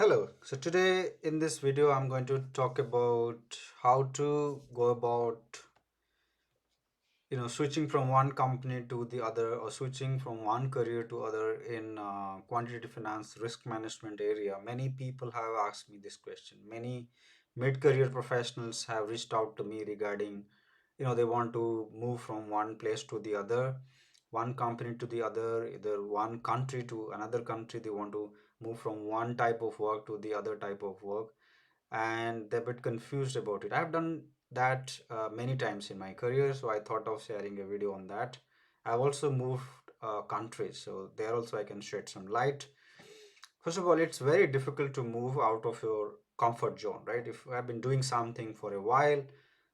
Hello. So today in this video, I'm going to talk about how to go about, switching from one company to the other or switching from one career to other in quantitative finance risk management area. Many people have asked me this question. Many mid-career professionals have reached out to me regarding, they want to move from one place to the other, one company to the other, either one country to another country. They want to move from one type of work to the other type of work, and they're a bit confused about it. I've done that many times in my career, so I thought of sharing a video on that. I've also moved countries, so there also I can shed some light. First of all, it's very difficult to move out of your comfort zone, right? If I've been doing something for a while,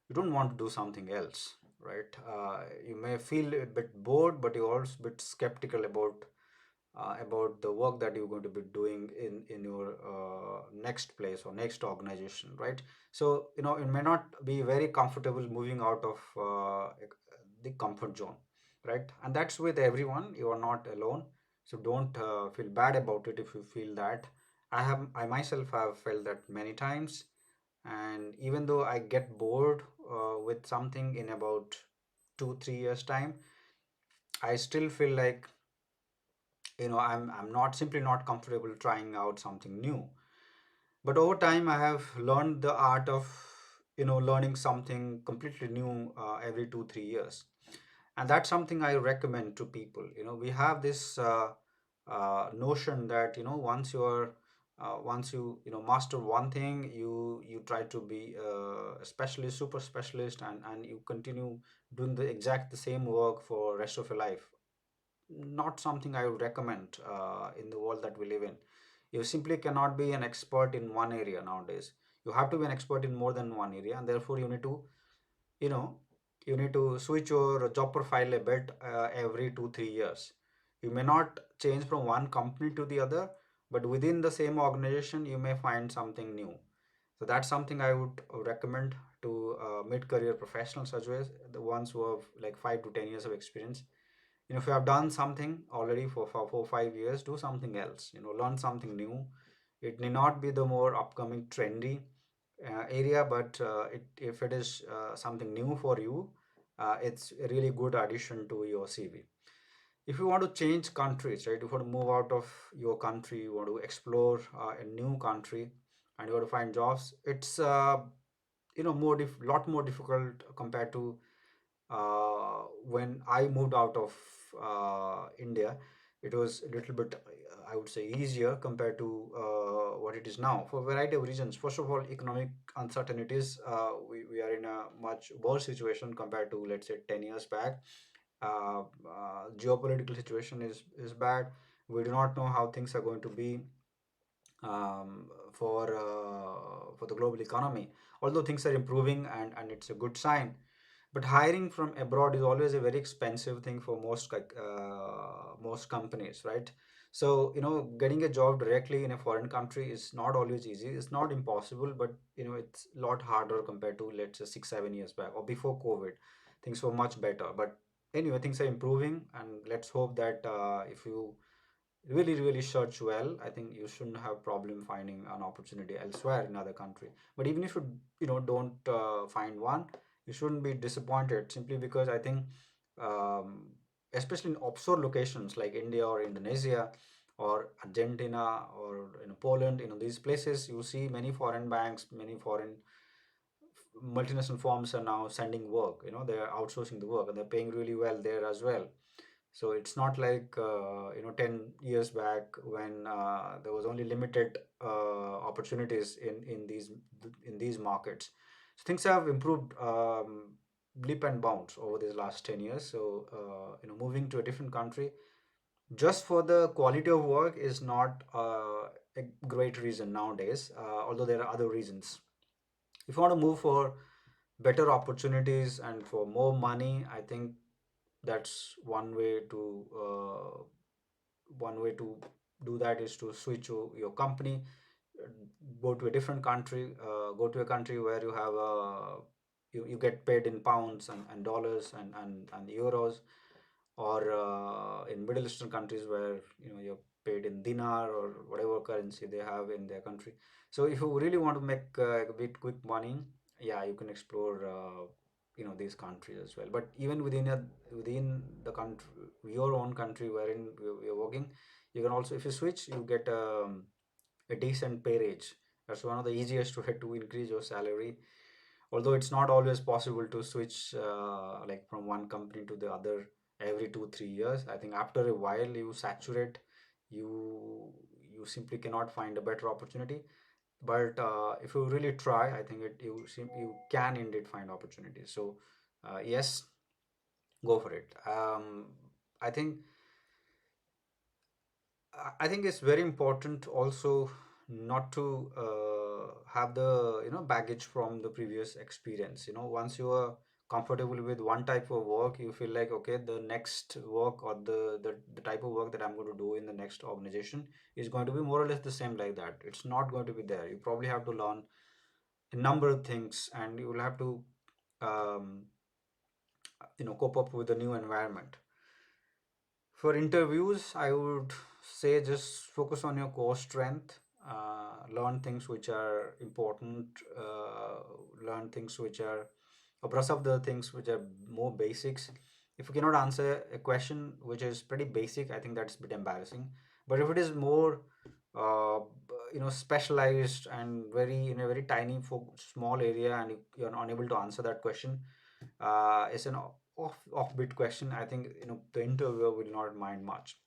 you don't want to do something else, right? You may feel a bit bored, but you're also a bit skeptical about the work that you're going to be doing in your next place or next organization, right? So it may not be very comfortable moving out of the comfort zone, right? And that's with everyone. You are not alone, so don't feel bad about it if you feel that. I myself have felt that many times, and even though I get bored with something in about 2 3 years time, I still feel like I'm not simply not comfortable trying out something new. But over time I have learned the art of learning something completely new every 2 3 years. And that's something I recommend to people. We have this notion that once you master one thing, you try to be a specialist, super specialist, and you continue doing the same work for rest of your life. Not something I would recommend in the world that we live in. You simply cannot be an expert in one area nowadays. You have to be an expert in more than one area, and therefore you know, you need to switch your job profile a bit every 2 3 years. You may not change from one company to the other, but within the same organization, you may find something new. So that's something I would recommend to mid-career professionals as well, the ones who have like 5 to 10 years of experience. If you have done something already for 4 5 years, do something else. Learn something new. It may not be the more upcoming trendy area, but if it is something new for you, it's a really good addition to your CV. If you want to change countries, right, if you want to move out of your country, you want to explore a new country, and you want to find jobs, it's lot more difficult compared to when I moved out of India. It was a little bit, I would say, easier compared to what it is now for a variety of reasons. First of all, economic uncertainties. We are in a much worse situation compared to, let's say, 10 years back. Geopolitical situation is bad. We do not know how things are going to be for the global economy. Although things are improving, and it's a good sign, but hiring from abroad is always a very expensive thing for most companies, right? So getting a job directly in a foreign country is not always easy. It's not impossible, but it's a lot harder compared to, let's say, 6 7 years back or before COVID. Things were much better, but anyway, things are improving, and let's hope that if you really search well, I think you shouldn't have problem finding an opportunity elsewhere in other country. But even if you don't find one, you shouldn't be disappointed, simply because I think, um, especially in offshore locations like India or Indonesia or Argentina or Poland, these places, you see many foreign banks, many foreign multinational firms are now sending work. They are outsourcing the work, and they're paying really well there as well. So it's not like 10 years back when there was only limited opportunities in these markets. So things have improved, leap and bounds over these last 10 years. So moving to a different country just for the quality of work is not a great reason nowadays, although there are other reasons. If you want to move for better opportunities and for more money, I think that's one way to do that is to switch your company, uh, go to a different country, go to a country where you get paid in pounds and dollars and euros, or in Middle Eastern countries where you're paid in dinar or whatever currency they have in their country. So if you really want to make a bit quick money, yeah, you can explore these countries as well. But even within the country, your own country wherein you're working, you can also, if you switch, you get a decent pay raise. That's one of the easiest way to increase your salary, although it's not always possible to switch like from one company to the other every 2 3 years. I think after a while you saturate, you you simply cannot find a better opportunity. But if you really try, I think you can indeed find opportunities. So yes, go for it. I think I think it's very important also not to have the baggage from the previous experience. Once you are comfortable with one type of work, you feel like, okay, the next work or the type of work that I'm going to do in the next organization is going to be more or less the same like that. It's not going to be there. You probably have to learn a number of things, and you will have to um, cope up with the new environment. For interviews, I would say just focus on your core strength, learn things which are important, learn things which are, or brush up the things which are more basics. If you cannot answer a question which is pretty basic, I think that's a bit embarrassing. But if it is more, specialized and very in a very tiny, small area, and you're unable to answer that question, it's an offbeat question. I think the interviewer will not mind much,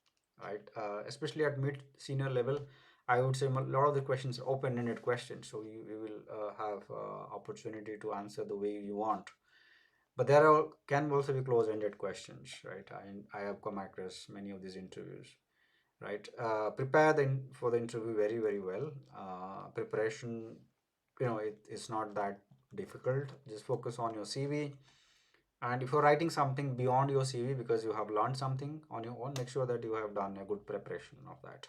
right? Especially at mid senior level, I would say a lot of the questions are open-ended questions, so you will have opportunity to answer the way you want. But there are can also be close-ended questions, right? I have come across many of these interviews, right? Prepare for the interview very very well. Preparation, it's not that difficult. Just focus on your CV, and if you're writing something beyond your CV because you have learned something on your own, make sure that you have done a good preparation of that.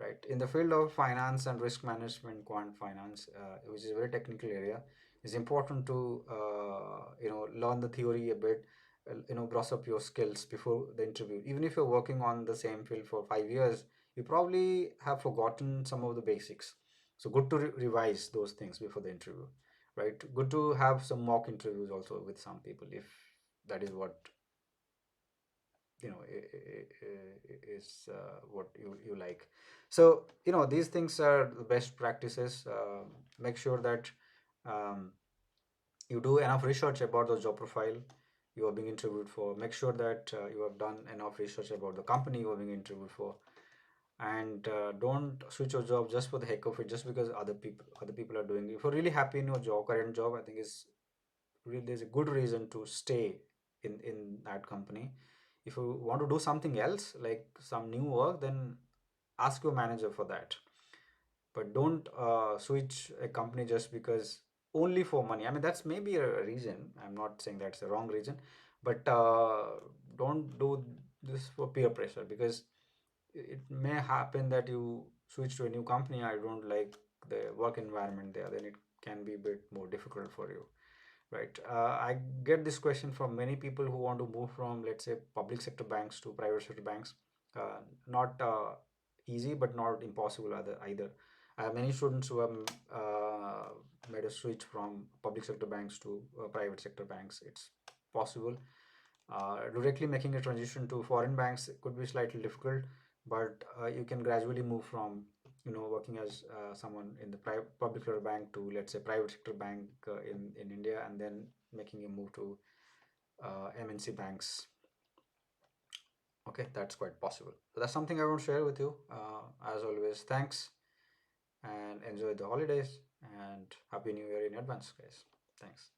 Right. In the field of finance and risk management, quant finance, which is a very technical area, it's important to learn the theory a bit, brush up your skills before the interview. Even if you're working on the same field for 5 years, you probably have forgotten some of the basics. So good to revise those things before the interview, right? Good to have some mock interviews also with some people if that is what is what you like. So these things are the best practices. Make sure that um, you do enough research about the job profile you are being interviewed for. Make sure that you have done enough research about the company you are being interviewed for, and don't switch your job just for the heck of it, just because other people are doing it. If you're really happy in your current job, I think is really there's a good reason to stay in that company. If you want to do something else like some new work, then ask your manager for that. But don't switch a company just because only for money. I mean, that's maybe a reason. I'm not saying that's the wrong reason, but don't do this for peer pressure, because it may happen that you switch to a new company. I don't like the work environment there, then it can be a bit more difficult for you. Right. I get this question from many people who want to move from, let's say, public sector banks to private sector banks. Not easy, but not impossible either. I have many students who have made a switch from public sector banks to private sector banks. It's possible. Directly making a transition to foreign banks could be slightly difficult, but you can gradually move from working as someone in the public sector bank to, let's say, private sector bank in India, and then making a move to MNC banks. Okay, that's quite possible. So that's something I want to share with you. As always, thanks, and enjoy the holidays, and happy new year in advance, guys. Thanks.